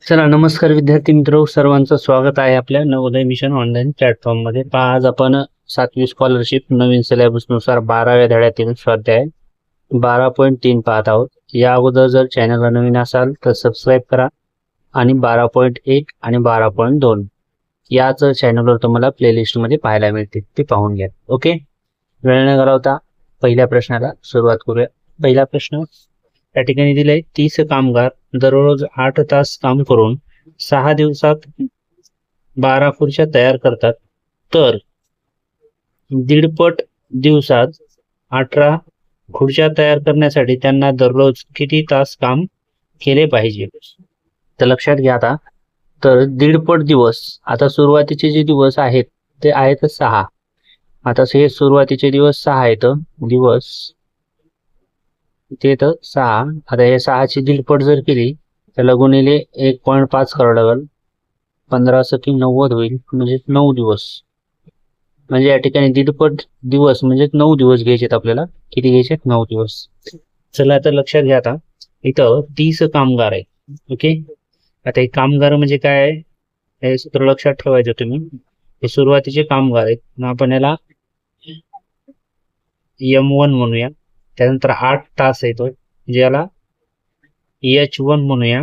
चला नमस्कार विद्यार्थी मित्र सर्वांचं स्वागत आहे आपल्या नवोदय मिशन ऑनलाईन प्लॅटफॉर्म मध्ये। आज आपण 7वी स्कॉलरशिप नवीन सिलेबस नुसार 12व्या धड्यातील स्वाध्याय 12.3 पाहत आहोत। या अगोदर जर चॅनलला नवीन असाल तर सबस्क्राईब करा आणि 12.1 आणि 12.2 याच चॅनलवर तुम्हाला प्लेलिस्ट मध्ये पाहायला मिळतील, ते पाहून घ्या। ओके, वेळ न घालवता पहिल्या प्रश्नाला सुरुवात करूया। पहिला प्रश्न या ठिकाणी दिले, 30 कामगार दररोज 8 तास काम करून 6 दिवसात 12 खुर्च्या तयार करतात, तर दीडपट दिवसात 18 खुर्च्या तयार करण्यासाठी त्यांना दररोज किती तास काम केले पाहिजे? तर लक्षात घ्या आता, तर दीडपट दिवस, आता सुरुवातीचे जे दिवस आहेत ते आहेत 6। आता हे सुरुवातीचे दिवस 6 आहेत, दिवस इथे तर 6। आता हे 6 ची दीडपट जर केली त्याला गुणिले 1.5 करावं लागेल, 15 सकी 90 होईल, म्हणजे 9 दिवस। म्हणजे या ठिकाणी दीडपट दिवस म्हणजे 9 दिवस घ्यायचे आपल्याला। किती घ्यायचे? 9 दिवस। चला आता लक्षात घ्या, आता इथं 30 कामगार आहे। ओके, आता हे कामगार म्हणजे काय आहे हे सूत्र लक्षात ठेवायचं तुम्ही। हे सुरुवातीचे कामगार आहेत, आपण याला M1 म्हणूया। त्यानंतर 8 तास येतो ज्याला H1 म्हणूया,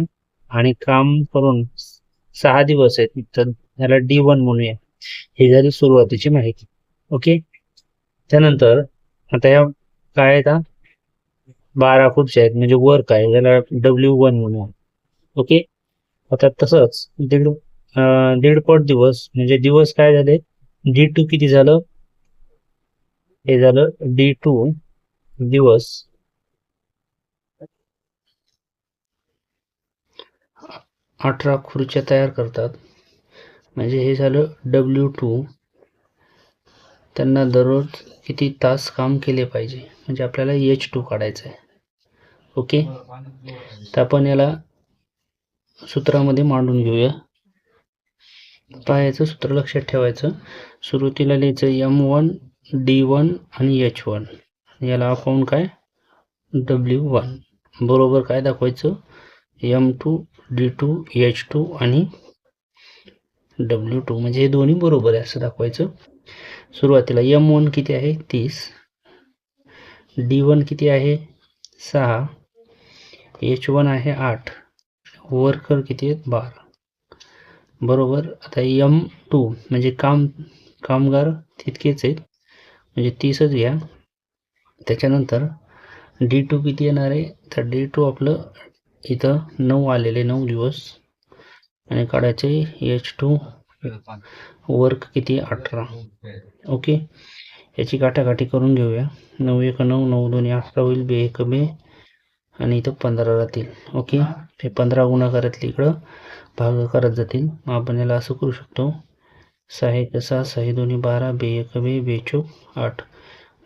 आणि काम करून 6 दिवस आहेत तर याला D1 म्हणूया। ही झाली सुरुवातीची माहिती। ओके, त्यानंतर आता या काय आहेत, 12 खुर्च्या आहेत म्हणजे वर्क आहे, याला W1 म्हणूया। ओके, आता तसंच दीडपट दिवस म्हणजे दिवस काय झाले, D2 किती झालं, हे झालं D2 दिवस। 18 खुर्च्या तयार करतात म्हणजे हे झालं W2। त्यांना दररोज किती तास काम केले पाहिजे म्हणजे आपल्याला H2 काढायचं आहे। ओके, तर आपण याला सूत्रामध्ये मांडून घेऊया। पाहायचं सूत्र लक्षात ठेवायचं, सुरुवातीला लिहायचं M1 D1 आणि H1, याला आपण काय W1 बरोबर काय दाखवायचं, M2 D2 H2 आणि W2 म्हणजे हे दोन्ही बरोबर आहे असं दाखवायचं। सुरुवातीला M1 किती आहे 30, D1 किती आहे 6, H1 आहे 8, वर्कर किती आहेत 12 बरोबर। आता M2 म्हणजे कामगार तितकेच आहेत म्हणजे 30च घ्या। त्याच्यानंतर D2 किती येणार आहे, तर D2 आपलं इथं 9 आलेले, 9 दिवस, आणि काढायचे H2 वर्क किती 18। ओके, याची काटाकाटी करून घेऊया। 9 1 9, 9 2 18 होईल, 2 1 2 आणि इथं 15 राहतील। ओके, हे 15 गुणाकारातले इकडं भागाकारात जातील। मग आपण याला असं करू शकतो, 6 1 6, 6 2 12, 2 1 2, 2 4 8,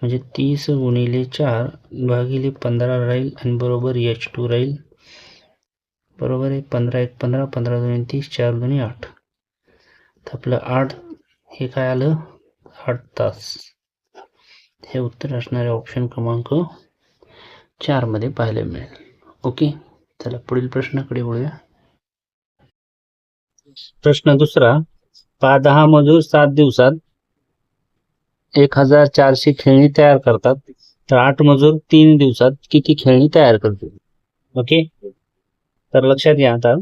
म्हणजे 30 गुणिले 4 भागिले 15 राहील आणि बरोबर H2 राहील। बरोबर आहे, 15 1 15, 15 2 30, 4 2 8, तर आपलं 8 हे काय आलं 8 तास। हे उत्तर असणारे ऑप्शन क्रमांक 4 मध्ये पाहायला मिळेल। ओके, चला पुढील प्रश्नाकडे वळूया। प्रश्न दुसरा, 10 मजूर 7 दिवसात 1400 खेळणी तयार करतात, तर 8 मजूर 3 दिवसात किती खेळणी तयार करतील? ओके, तर लक्षात घ्या, आता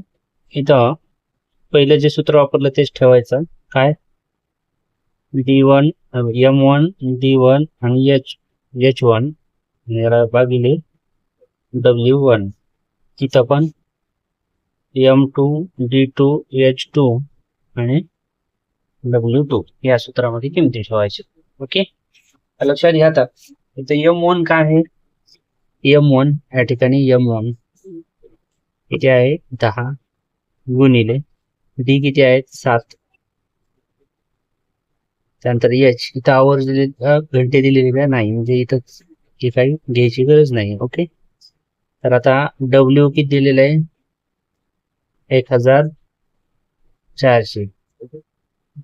इथं पहिलं जे सूत्र वापरलं तेच ठेवायचं। काय D1 M1 D1 आणि H1 याला भागिले W1, इथं पण M2 D2 H2 आणि W2 या सूत्रामध्ये किमती ठेवायच्या। ओके, लक्षात घ्या, आता इथं M1 काय आहे, M1 या ठिकाणी M1 किती आहे 10 गुणिले D किती आहेत 7, त्यानंतर H इथं आवर दिले, घंटे दिलेले नाही म्हणजे इथं हे काही घ्यायची गरज नाही। ओके, तर आता W किती दिलेलं आहे 1400।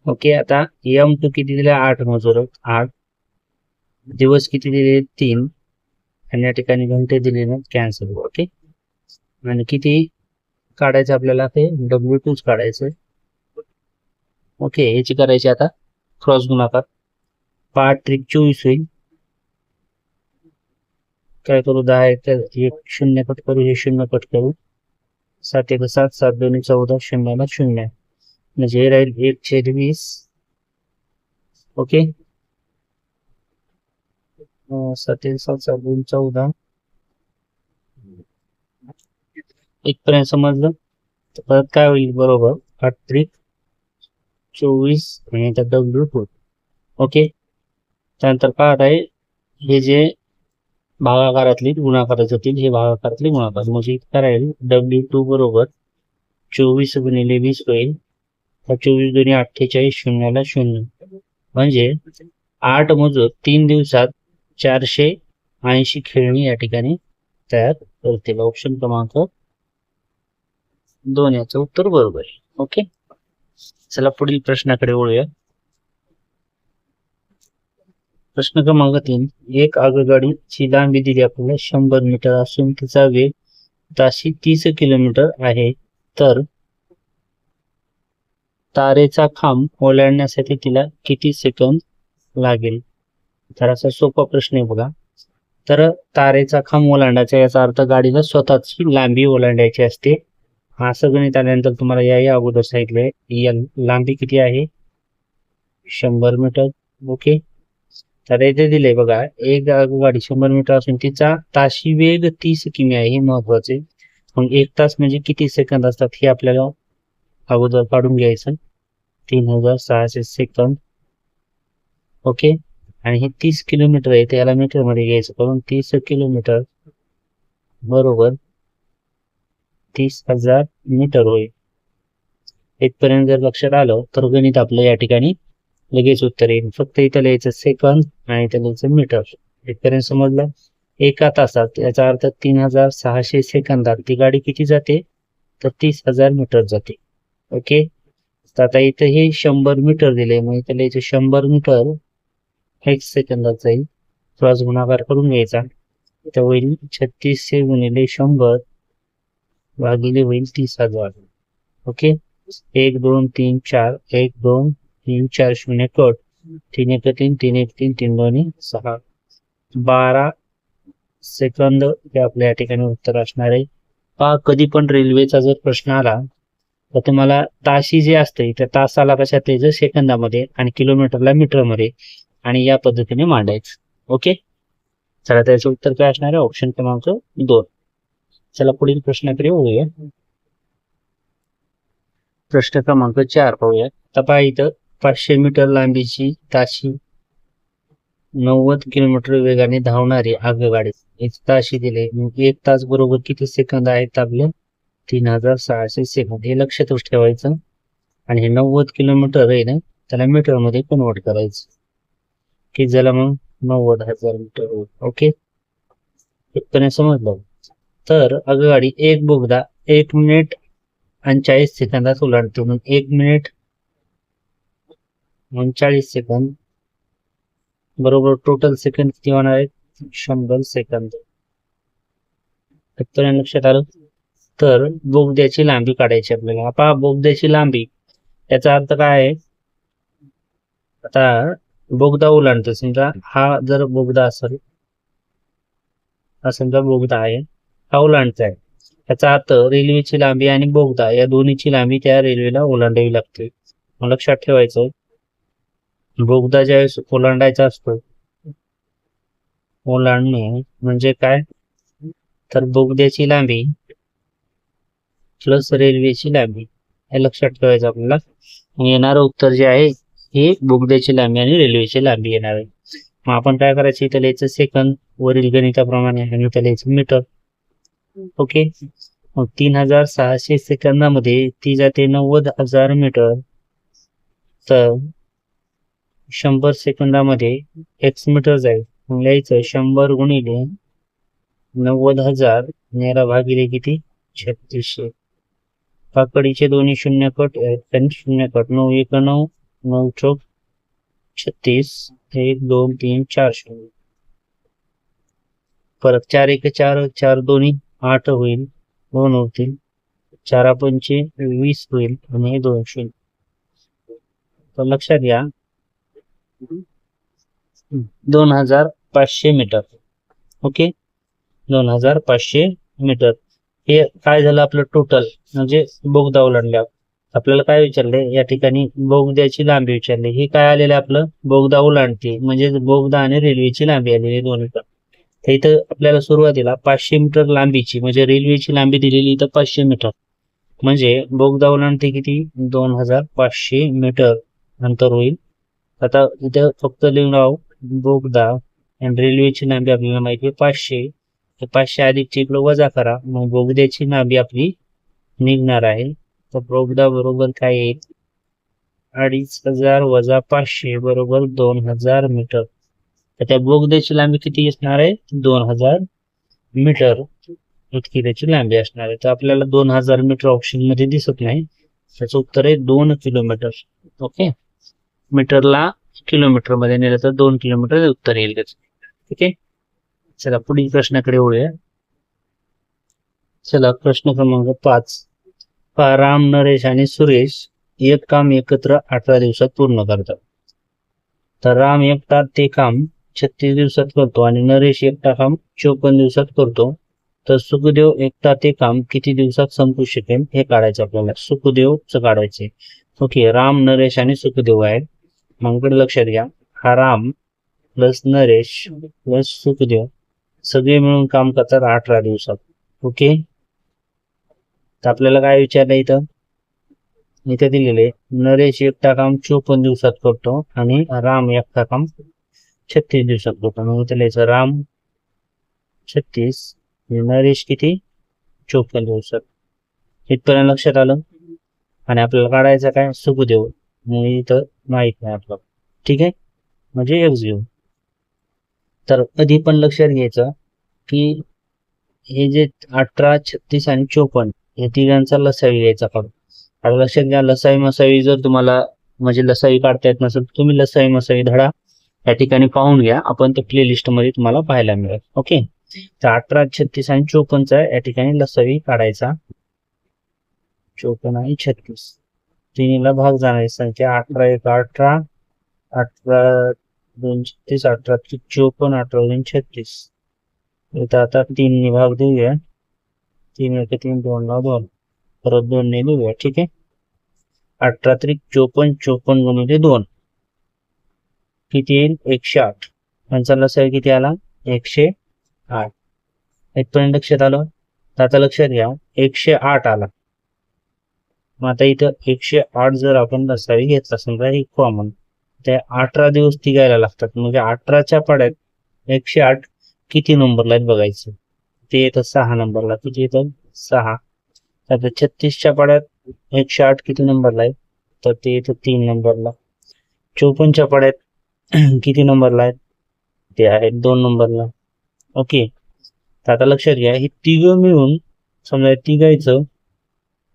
ओके, आता M2 किती दिले 8 मजूर, 8 दिवस किती दिले 3, आणि या ठिकाणी घंटे दिले ना, कॅन्सल। ओके, आणि किती काढायचं आपल्याला ते W2 काढायचं. ओके, याची करायची आता क्रॉस गुणाकार. 5×3 = 24 होईल. काय करू, 10 एक 0 कट करू, हे 0 कट करू. 7×1 = 7, 7×2 = 14, 0 = 0 म्हणजे हे राहील 1/20. ओके, 7×7 = 7×2 = 14. इथपर्यंत समजलं. तर परत काय होईल, बरोबर 8×3 = 24 आणि W2. ओके, त्यानंतर काय आहे, हे जे भागाकारातली गुणाकाराचे होतील, हे भागाकारातले गुणाकार म्हणजे काय राहील, W2 बरोबर 24×20 होईल. 24×2 = 48, 0 ला 0 म्हणजे 8 मजूर 3 दिवसात 480 खेळणी या ठिकाणी तयार करतील. ऑप्शन क्रमांक 2 याचं उत्तर बरोबर आहे. ओके, चला पुढील प्रश्नाकडे वळूया. प्रश्न क्रमांक 3. एक आगगाडीची लांबी दिली आपल्याला 100 मीटर असून तिचा वेग ताशी 30 किलोमीटर आहे. तर तारेचा खांब ओलांडण्यासाठी तिला किती सेकंद लागेल? तर असा सोपा प्रश्न आहे बघा. तर तारेचा खांब ओलांडायचा याचा अर्थ गाडीला स्वतःची लांबी ओलांडायची असते. असं गणित आल्यानंतर तुम्हाला याही अगोदर सांगितलंय लांबी किती आहे, 100 मीटर. ओके, तर इथे दिले बघा, एक गाडी 100 मीटर असून तिचा ताशी वेग 30 किमी आहे. हे महत्वाचे. मग 1 तास म्हणजे किती सेकंद असतात हे आपल्याला अगोदर काढून घ्यायचं. 3600 सेकंद. ओके, आणि हे 30 किलोमीटर आहे, त्याला मीटर मध्ये घ्यायचं करून 30 किलोमीटर बरोबर 30,000 मीटर होईल. इथपर्यंत जर लक्षात आलं तर गणित आपलं या ठिकाणी लगेच उत्तर येईल. फक्त इथं लिहायचं सेकंद आणि इथं लिहायचं मीटर. इथपर्यंत समजलं. एका तासात याचा अर्थ 3600 सेकंदात ती गाडी किती जाते, तर 30,000 मीटर जाते. ओके, तर आता इथं हे 100 मीटर दिले, मग इथं लिहायचं 100 मीटर 1 सेकंदात जाईल. क्रॉस गुणाकार करून घ्यायचा. इथं होईल 3600 × 100 भागिले होईल 30,000. ओके, 1 2 3 4 1 2 3 4 0 कट, 3 1 3 3 1 3 3 2 6 12 सेकंद हे आपल्या या ठिकाणी उत्तर असणार आहे. पहा, कधी पण रेल्वेचा जर प्रश्न आला तर तुम्हाला ताशी जे असते त्या तासाला कशात लिहायचं, सेकंदामध्ये, आणि किलोमीटरला मीटरमध्ये, आणि या पद्धतीने मांडायचं. ओके, चला त्याचं उत्तर काय असणार आहे, ऑप्शन क्रमांक 2. चला पुढील प्रश्नाकडे वळूया. प्रश्न क्रमांक 4 पाहूया. तपा इथं 500 मीटर लांबीची ताशी 90 किलोमीटर वेगाने धावणारी आगगाडी ताशी दिले. 1 तास बरोबर किती सेकंद आहेत आपले, 3600 सेकंद. हे लक्षातच ठेवायचं. आणि हे 90 किलोमीटर आहे ना, त्याला मीटर मध्ये कन्वर्ट करायचं की ज्याला मग 90,000 मीटर होईल. ओके, इथपर्यंत समजलं. तर आगगाडी एक बोगदा 1 मिनिट आणि 40 सेकंदात ओलांडतो. मग 1 मिनिट 40 सेकंद बरोबर टोटल सेकंद किती होणार आहेत, 100 सेकंद. इथपर्यंत लक्षात आलं. तर बोगद्याची लांबी काढायची आपल्याला. आता बोगद्याची लांबी याचा अर्थ काय आहे, आता बोगदा ओलांडतो. समजा हा जर बोगदा असेल, हा समजा बोगदा आहे, हा ओलांडचा आहे. याचा अर्थ रेल्वेची लांबी आणि बोगदा या दोन्हीची लांबी त्या रेल्वेला ओलांडावी लागते. मग लक्षात ठेवायचं, बोगदा ज्यावेळेस ओलांडायचा असतो, ओलांडणे म्हणजे काय, तर बोगद्याची लांबी प्लस रेल्वेची लांबी, हे लक्षात ठेवायचं आपल्याला. येणारं उत्तर जे आहे हे बोगद्याची लांबी आणि रेल्वेची लांबी येणार आहे. मग आपण काय करायचं, इथं लिहायचं सेकंद वरील गणिताप्रमाणे, आणि इथं लिहायचं मीटर. ओके, मग 3600 सेकंदामध्ये ती जाते 90,000 मीटर. तर 100 सेकंदामध्ये x मीटर जाईल. मग लिहायचं 100 गुणिले 90,000 नेरा भागिले किती, 3600. पाकडीचे दोन्ही शून्य कट, शून्य कट, 9 1 9 9 चौक 36, 1 2 3 4 0. परत 4 1 4 4 दोन्ही 8 होईल, 2 होतील. 4 पंचे 20 होईल आणि हे 200. तर लक्षात घ्या 2500 मीटर. Okay, 2500 metre. हे काय झालं आपलं टोटल, म्हणजे बोगदा ओलांडल्या. आपल्याला काय विचारले या ठिकाणी, बोगद्याची लांबी विचारली. हे काय आलेलं आपलं बोगदा ओलांडते, म्हणजे बोगदा आणि रेल्वेची लांबी आलेली दोन्ही. तर इथं आपल्याला सुरुवातीला 500 मीटर लांबीची, म्हणजे रेल्वेची लांबी दिलेली इथं 500 मीटर, म्हणजे बोगदा ओलांडते किती 2500 मीटर अंतर होईल. आता इथं फक्त लिहून बोगदा आणि रेल्वेची लांबी आपल्याला माहिती आहे 500. 500 अधिकची इकडं वजा करा, मग बोगद्याची लांबी आपली निघणार आहे. तर बोगदा बरोबर काय येईल 2500 वजा 500 बरोबर 2000 मीटर. तर त्या बोगद्याची लांबी किती असणार आहे 2000 मीटर इतकी त्याची लांबी असणार आहे. तर आपल्याला 2000 मीटर ऑप्शन मध्ये दिसत नाही, त्याचं उत्तर आहे 2 किलोमीटर. ओके, मीटरला किलोमीटर मध्ये नेलं तर 2 किलोमीटर उत्तर येईल त्याचं. ठीक आहे, चला पुढील प्रश्नाकडे वळूया. चला प्रश्न क्रमांक 5. राम, नरेश आणि सुरेश एक काम एकत्र 18 दिवसात पूर्ण करतात. तर राम एकटा ते काम 36 दिवसात करतो आणि नरेश एकटा काम 54 दिवसात करतो. तर सुखदेव एकटा ते काम किती दिवसात संपू शकेल हे काढायचं आपल्याला. सुखदेवचं काढायचे. ओके, राम, नरेश आणि सुखदेव आहेत. मग लक्षात घ्या, हा राम प्लस नरेश प्लस सुखदेव सगळे मिळून काम करतात 18 दिवसात. ओके, तर आपल्याला काय विचारलं इथं दिलेले नरेश एकटा काम 54 दिवसात करतो आणि राम एकटा काम 36 दिवसात करतो. मग इथं लिहायचं राम 36 नरेश किती 54 दिवसात. इथपर्यंत लक्षात आलं. आणि आपल्याला काढायचं काय सुखदेव, मग इथं माहित नाही आपल्याला. ठीक आहे, म्हणजे एक्स घेऊ. तर कधी पण लक्षात घ्यायचं की हे जे 18, 36 आणि 54 हे तिघांचा लसावी घ्यायचा काढून. आता लक्षात घ्या, लसावी मसावी जर तुम्हाला म्हणजे लसावी काढता येत नसेल तुम्ही लसावी मसावी धडा या ठिकाणी पाहून घ्या, आपण ते प्लेलिस्ट मध्ये तुम्हाला पाहायला मिळेल. ओके, तर 18, 36 आणि 54चा या ठिकाणी लसावी काढायचा. 54 आणि 36 तिन्हीला भाग जाणारी संख्या 18 1 18, 18 2 36, 18 3 54, 18 2 36. इथं आता 3 भाग देऊया. 3 1 3 2 2 परत 2 ने देऊया. ठीक आहे, 18 3 54, 54 गुणिले 2 किती येईल 108. यांचा लसावी किती आला 108. इथपर्यंत लक्षात आलं. तर आता लक्षात घ्या 108 आला. मग आता इथं 108 जर आपण लसावी घेतला समजा ही कॉमन, त्या 18 दिवस तिघायला लागतात. म्हणजे 18च्या पाड्यात 108 किती नंबरला आहेत बघायचं. ते येतं 6 नंबरला. किती येतं 6. आता 36च्या पाड्यात 108 किती नंबरला आहे तर ते येतं 3 नंबरला. 54च्या पाड्यात किती नंबरला आहेत ते आहेत 2 नंबरला. ओके, तर आता लक्षात घ्या ही तिघं मिळून समजा तिघायचं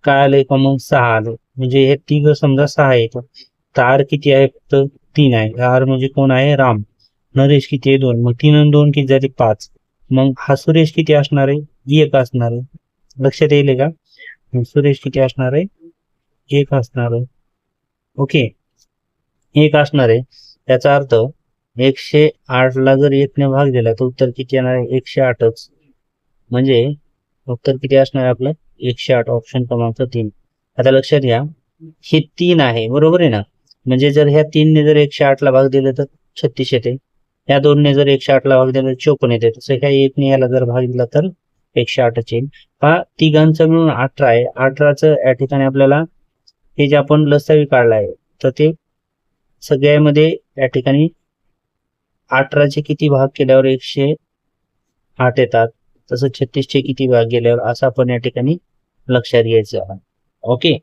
काय आलंय का मग 6 आलं. म्हणजे हे तिघ समजा 6 येतं. तर आर किती आहे फक्त 3 आहे. आर म्हणजे कोण आहे राम. नरेश किती आहे 2, मग 3 आणि 2 किती झाले 5. मग हा सुरेश किती असणार आहे 1 असणार आहे. लक्षात येईल का, सुरेश किती असणार आहे 1 असणार आहे. ओके, 1 असणार आहे. त्याचा अर्थ 108 ला जर 1 ने भाग दिला तर उत्तर किती येणार आहे 108च. म्हणजे उत्तर किती असणार आहे आपलं 108. ऑप्शन क्रमांक 3. आता लक्षात घ्या हे 3 आहे बरोबर आहे ना. म्हणजे जर ह्या 3 ने जर 108 ला भाग दिला तर 36 येते. या 2 ने जर 108 ला भाग दिला तर 54 येते. तसं काही 1 ने याला जर भाग दिला तर 108च येईल. हा तिघांचा मिळून 18 आहे. 18चं या ठिकाणी आपल्याला हे जे आपण लसावी काढला आहे तर ते सगळ्यामध्ये या ठिकाणी 18चे किती भाग केल्यावर 108 येतात, तसं 36चे किती भाग गेल्यावर असं आपण या ठिकाणी लक्षात घ्यायचं. ओके,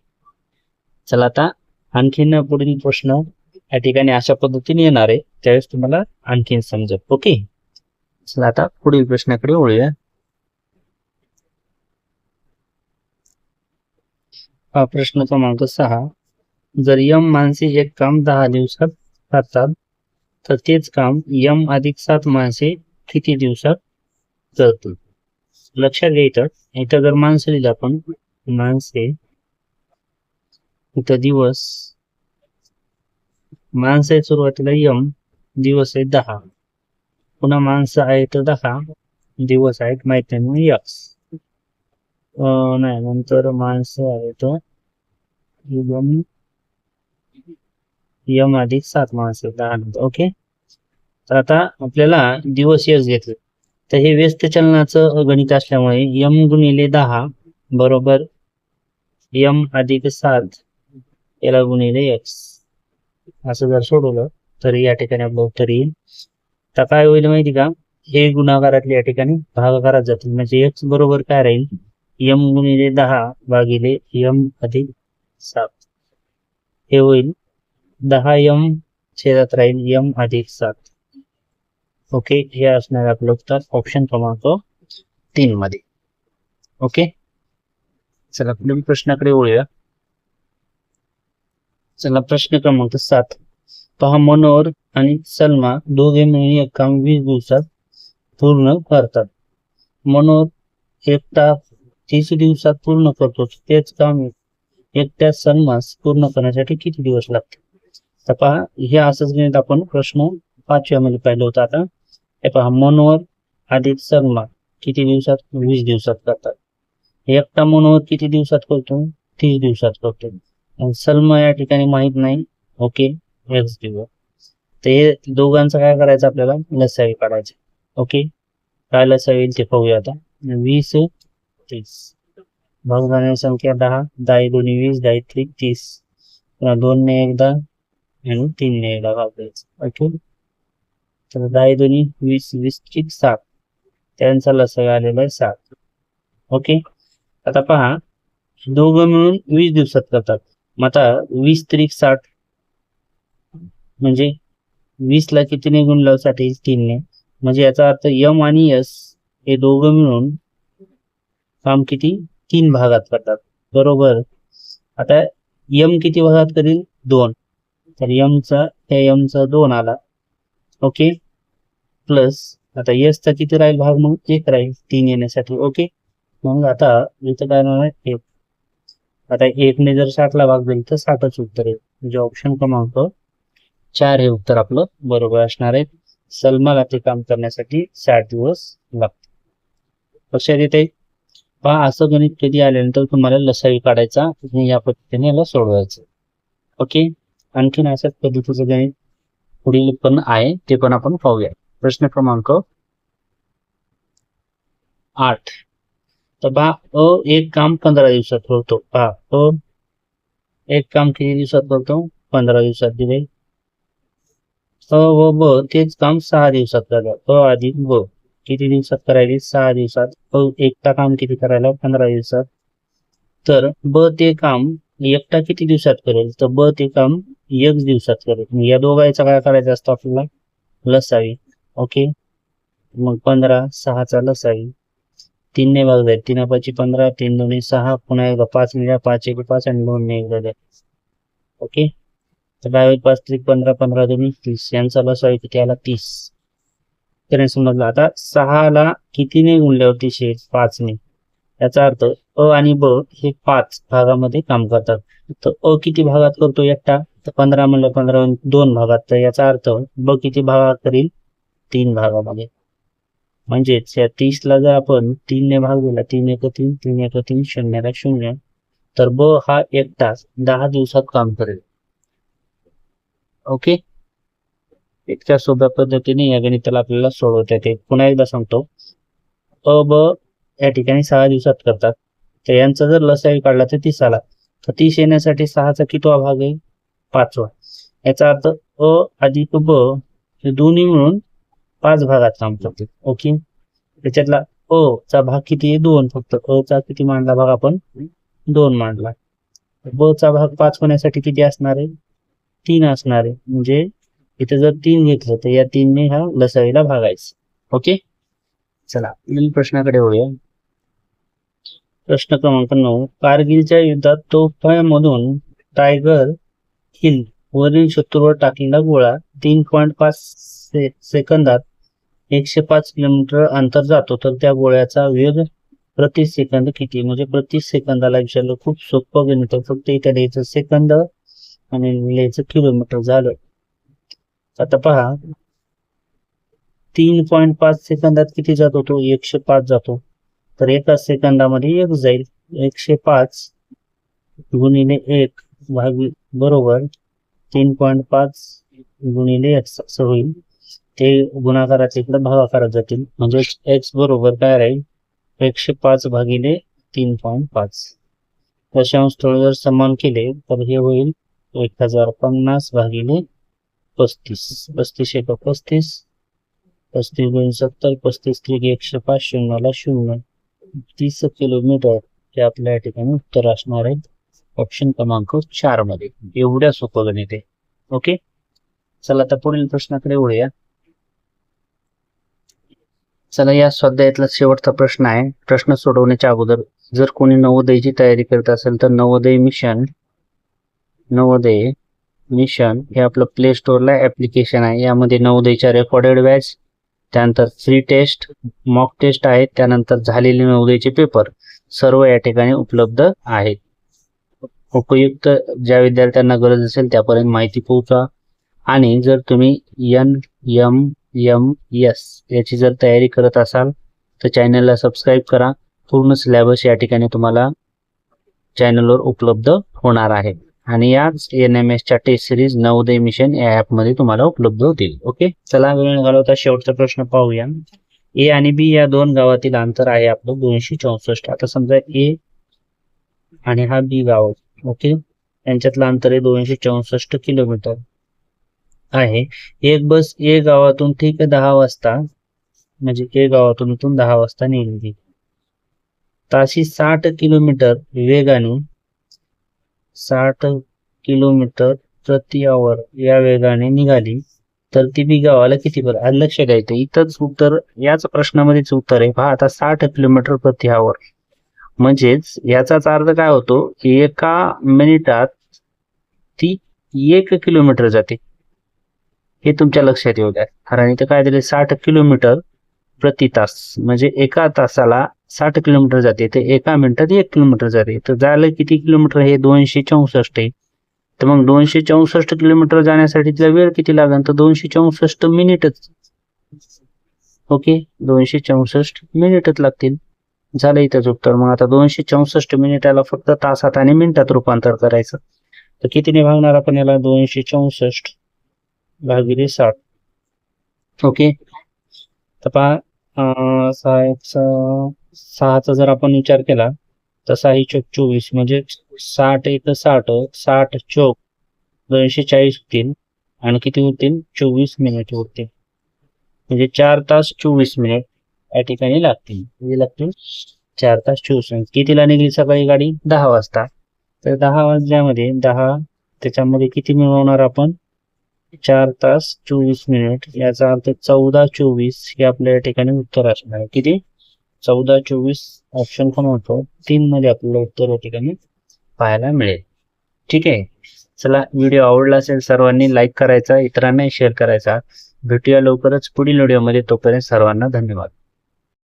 चला आता आणखीन पुढील प्रश्न या ठिकाणी अशा पद्धतीने येणार आहे, त्यावेळेस तुम्हाला आणखीन समजेल. ओके, चला आता पुढील प्रश्नाकडे वळूया. हा प्रश्न क्रमांक 6. जर यम माणसे एक काम 10 दिवसात करतात तर तेच काम यम अधिक 7 माणसे किती दिवसात करतील. लक्षात घ्या इथं जर माणसं लिहिलं आपण माणसे, इथं दिवस, माणसं आहे सुरुवातीला यम, दिवस आहे 10, पुन्हा माणसं आहेत 10, दिवस आहेत माहित नाही म्हणून यक्स. नाही, नंतर माणसं आहेत यम अधिक 7 माणसं 10 नंतर. ओके, तर आता आपल्याला दिवस यक्स घेतले, तर हे व्यस्त चलनाचं गणित असल्यामुळे यम गुणिले 10 बरोबर यम अधिक 7 याला गुणिले एक्स, असं जर सोडवलं तर या ठिकाणी आपलं उत्तर येईल. तर काय होईल माहिती का, हे गुणाकारातले या ठिकाणी भागाकारात जातील, म्हणजे एक्स बरोबर काय राहील, यम गुणिले 10 भागिले यम अधिक 7, हे होईल 10 यम छेदात राहील यम अधिक 7. ओके, हे असणार आपलं उत्तर ऑप्शन क्रमांक 3 मध्ये. ओके, चला पुढील प्रश्नाकडे वळूया. चला प्रश्न क्रमांक 7 पहा, मनोहर आणि सलमा दोघे मिळून एक काम 20 दिवसात पूर्ण करतात. मनोहर एकटा 30 दिवसात पूर्ण करतो, तेच काम एकट्या सलमास पूर्ण करण्यासाठी किती दिवस लागतात. तर पहा, हे असंच गणित आपण प्रश्न 5व्या मध्ये पाहिलं होतं. आता हे पहा, मनोहर अधिक सलमा किती दिवसात, 20 दिवसात करतात. एकटा मनोहर किती दिवसात करतो, 30 दिवसात करतो. सलमा या ठिकाणी माहित नाही. ओके, एक्स दिवस. तर हे दोघांचं काय करायचं, आपल्याला लसावी काढायचे. ओके, काय लसावी येईल ते पाहूया. आता 20 30 भाग जाणारी संख्या 10, 10 दोन्ही 20, 10 त्रिक 30, पुन्हा 2 ने एकदा आणि 3 ने एकदा भाग द्यायचा. ओके, तर 10 दोन्ही 20, 20 त्रिक 7, त्यांचा लसावी आलेला आहे 7. ओके, आता पहा, दोघं मिळून 20 दिवसात करतात. मग आता 20 त्रिक 60 म्हणजे 20 ला कितीने गुणलं, 60 3 ने, म्हणजे याचा अर्थ यम आणि यस हे दोघं मिळून काम किती 3 भागात करतात. बरोबर, आता यम किती भागात करील, 2, तर यमचा 2 आला. ओके, प्लस आता यसचा किती राहील भाग, मग 1 राहील 3 येण्यासाठी. ओके, मग आता इथं काय होणार आहे 1. आता 1 ने जर 60 ला भाग दिला तर 60च उत्तर येईल, म्हणजे ऑप्शन क्रमांक 4 हे उत्तर आपलं बरोबर असणार आहे. सलमाला ते काम करण्यासाठी 60 दिवस लागतात. लक्षात येते. पहा, असं गणित कधी आल्यानंतर तुम्हाला लसावी काढायचा आणि या पद्धतीने याला सोडवायचं. ओके, आणखीन अशाच पद्धतीचं गणित पुढील पण आहे, ते पण आपण पाहूया. प्रश्न क्रमांक 8. तर पहा, एक काम 15 दिवसात करतो. पहा, एक काम किती दिवसात करतो, 15 दिवसात दिले. व ब तेच काम 6 दिवसात करतात. अधिक ब किती दिवसात करायचे, 6 दिवसात. एकटा काम किती करायला, 15 दिवसात. तर ब ते काम एकटा किती दिवसात करेल, तर ब ते काम 1 दिवसात करेल. या दोघांचा काय करायचं असतं आपल्याला, लसावी. ओके, मग 15 6चा लसावी 3 ने भाग जाईल, 3 5 15, 3 2 6, पुन्हा एकदा 5 मिळाला, 5 1 5 आणि 2 ने एकदा द्या. ओके, तर काय होईल, 5 3 15, 15 2 30, यांचा लसावी किती आला, 30. त्याने समजलं. आता 6 ला कितीने गुणल्यावरती 5 ने, याचा अर्थ आणि ब हे 5 भागामध्ये काम करतात. तर किती भागात करतो एकटा, तर 15 म्हणलं 15 2 भागात, तर याचा अर्थ ब किती भागात करील, 3 भागामध्ये. म्हणजेच या 30 ला जर आपण 3 ने भाग दिला, 3 1 3, 3 1 3, 0 0, तर ब हा एकटा 10 दिवसात काम करेल. ओके, इतक्या सोप्या पद्धतीने या गणिताला आपल्याला सोडवता येते. पुन्हा एकदा सांगतो, ब या ठिकाणी 6 दिवसात करतात, तर यांचा जर लसावी काढला तर 30 आला, तर 30 येण्यासाठी 6चा कितवा भाग आहे, 5वा. याचा अर्थ अधिक ब हे दोन्ही मिळून 5 भागात काम करते. ओके, त्याच्यातला चा भाग किती आहे, 2. फक्त चा किती मांडला भाग, आपण 2 मांडला. ब चा भाग 5 होण्यासाठी किती असणार आहे, 3 असणार आहे. म्हणजे इथे जर 3 घेतलं तर या 3 ने ह्या लसावीला भागायचं. ओके, चला पुढील प्रश्नाकडे वळूया. प्रश्न क्रमांक 9. कारगिलच्या युद्धात तोफांमधून टायगर हिल वरील शत्रूवर टाकलेला गोळा 3.5 सेकंदात 105 किलोमीटर अंतर जातो, तर त्या गोळ्याचा वेग प्रति सेकंद किती, म्हणजे प्रति सेकंदाला विचारलं. खूप सोपं गणित आहे, फक्त इथे लिहायचं सेकंद आणि लिहायचं किलोमीटर झालं. आता पहा 3.5 सेकंदात किती जातो तो, 105 जातो. तर एका सेकंदामध्ये 1 जाईल. 105 गुणिले 1 बरोबर 3.5 गुणिले x असं होईल. ते गुणाकारात इकडे भागाकारात जातील, म्हणजे x बरोबर काय राहील 105 भागिले 3.5. दशांश स्थळ जर समान केले तर हे होईल 1050 भागिले 35. 35 एक 35, 35 गुणिले 70, 35 त्रिक 105, शून्याला 0. 30 किलोमीटर हे आपल्या या ठिकाणी उत्तर असणार आहे ऑप्शन क्रमांक 4 मध्ये. एवढ्या सोपं गणित आहे. ओके, चला आता पुढील प्रश्नाकडे वळूया. चला, या स्वाध्यायातला शेवटचा प्रश्न आहे. प्रश्न सोडवण्याच्या अगोदर जर कोणी नवोदयची तयारी करत असेल तर नवोदय मिशन हे आपलं प्ले स्टोअरला ऍप्लिकेशन आहे. यामध्ये नवोदयच्या रेकॉर्डेड बॅच, त्यानंतर फ्री टेस्ट, मॉक टेस्ट आहेत, त्यानंतर झालेले नवोदयचे पेपर सर्व या ठिकाणी उपलब्ध आहेत. उपयुक्त ज्या विद्यार्थ्यांना गरज असेल त्यापर्यंत माहिती पोहोचवा. आणि जर तुम्ही NMMS याची जर तयारी करत असाल तर चॅनलला सबस्क्राईब करा. पूर्ण सिलेबस या ठिकाणी तुम्हाला चॅनलवर उपलब्ध होणार आहे. आणि याच NMS च्या टेस्ट सिरीज नवोदय मिशन या ॲपमध्ये तुम्हाला उपलब्ध होतील. ओके, चला वेळ न घालवता शेवटचा प्रश्न पाहूया. ए आणि बी या दोन गावातील अंतर आहे आपलं 264. आता समजा ए आणि हा बी गाव, ओके, यांच्यातलं अंतर आहे 264 किलोमीटर आहे. एक बस ए गावातून ठीक 10 वाजता, म्हणजे ए गावातून इथून 10 वाजता निघाली. ताशी 60 किलोमीटर वेगाने 60 किलोमीटर प्रति आवर या वेगाने निघाली तर ती बी गावाला किती बरं. लक्ष द्यायचं, इथंच उत्तर, याच प्रश्नामध्येच उत्तर आहे. पहा आता 60 किलोमीटर प्रति आवर म्हणजेच याचाच अर्थ काय होतो, एका मिनिटात ती 1 किलोमीटर जाते. हे तुमच्या लक्षात येऊ द्या. कारण इथं काय दिले 60 किलोमीटर प्रति तास, म्हणजे एका तासाला 60 किलोमीटर जाते, तर एका मिनिटात 1 किलोमीटर जाते. तर झालं किती किलोमीटर, हे 264 आहे. तर मग 264 किलोमीटर जाण्यासाठी तिला वेळ किती लागेल, तर 264 मिनिटच. ओके, 264 मिनिटच लागतील. झालं इथंच उत्तर. मग आता 264 मिनिटाला फक्त तासात आणि मिनिटात रूपांतर करायचं. तर कितीने भागणार आपण याला, 264 भागिले 60. ओके, तर पहा 6चा जर आपण विचार केला तर 6 चोक 24, म्हणजे 60 एक 60, 60 चोक 240 होतील आणि किती होतील 24 मिनिट होतील. म्हणजे 4 तास 24 मिनिट या ठिकाणी लागतील. 4 तास 24 मिनिट. कितीला निघली सकाळी गाडी, 10 वाजता. तर 10 वाजल्यामध्ये 10 त्याच्यामध्ये किती मिळवणार आपण, 4 तास 24 मिनिट. याचा अर्थ 14-24 हे आपल्या या ठिकाणी उत्तर असणार आहे. किती, 14-24 ऑप्शन पण होतो 3 मध्ये आपल्याला उत्तर या ठिकाणी पाहायला मिळेल. ठीक आहे, चला, व्हिडिओ आवडला असेल सर्वांनी लाईक करायचा, इतरांनाही शेअर करायचा. भेटूया लवकरच पुढील व्हिडिओमध्ये. तोपर्यंत सर्वांना धन्यवाद.